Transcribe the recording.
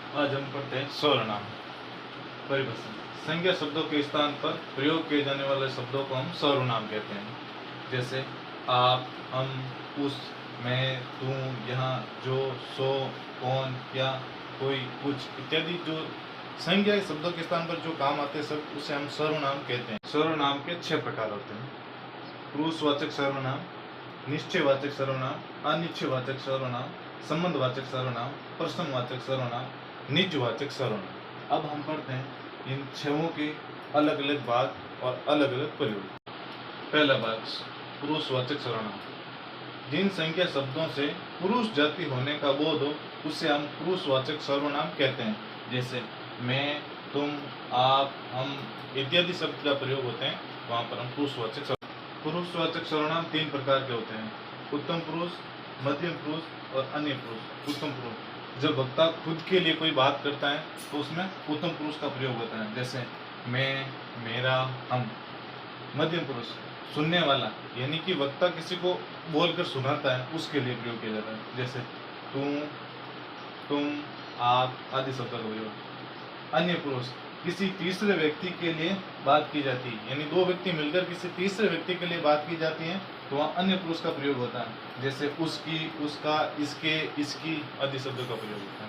आज हम पढ़ते हैं सर्वनाम। परिभाषा। संज्ञा शब्दों के स्थान पर प्रयोग किए जाने वाले शब्दों को हम सर्वनाम कहते हैं। जैसे आप, हम, उस, मैं, तू, यहाँ, जो, सो, कौन, क्या, कोई, कुछ इत्यादि जो संज्ञा शब्दों के स्थान पर जो काम आते हैं सब उसे हम सर्वनाम कहते हैं। सर्वनाम के 6 प्रकार होते हैं। पुरुषवाचक सर्वनाम, निश्चयवाचक सर्वनाम, अनिश्चयवाचक सर्वनाम, संबंधवाचक सर्वनाम, प्रश्नवाचक सर्वनाम, निजवाचक सर्वनाम। अब हम पढ़ते हैं इन छहों के अलग अलग भाग और अलग अलग प्रयोग। पहला भाग, पुरुषवाचक सर्वनाम। जिन संख्या शब्दों से पुरुष जाति होने का बोध हो उसे हम पुरुषवाचक सर्वनाम कहते हैं। जैसे मैं, तुम, आप, हम इत्यादि शब्द का प्रयोग होते हैं वहां पर हम पुरुषवाचक सर्वनाम 3 प्रकार के होते हैं। उत्तम पुरुष, मध्यम पुरुष और अन्य पुरुष। उत्तम पुरुष, जब वक्ता खुद के लिए कोई बात करता है तो उसमें उत्तम पुरुष का प्रयोग होता है। जैसे मैं, मेरा, हम। मध्यम पुरुष, सुनने वाला, यानी कि वक्ता किसी को बोलकर सुनाता है उसके लिए प्रयोग किया जाता है। जैसे तू, तुम, आप आदि शब्दों का प्रयोग। अन्य पुरुष, किसी तीसरे व्यक्ति के लिए बात की जाती है, यानी 2 व्यक्ति मिलकर किसी तीसरे व्यक्ति के लिए बात की जाती है तो वहाँ अन्य पुरुष का प्रयोग होता है। जैसे उसकी, उसका, इसके, इसकी आदि शब्दों का प्रयोग होता है।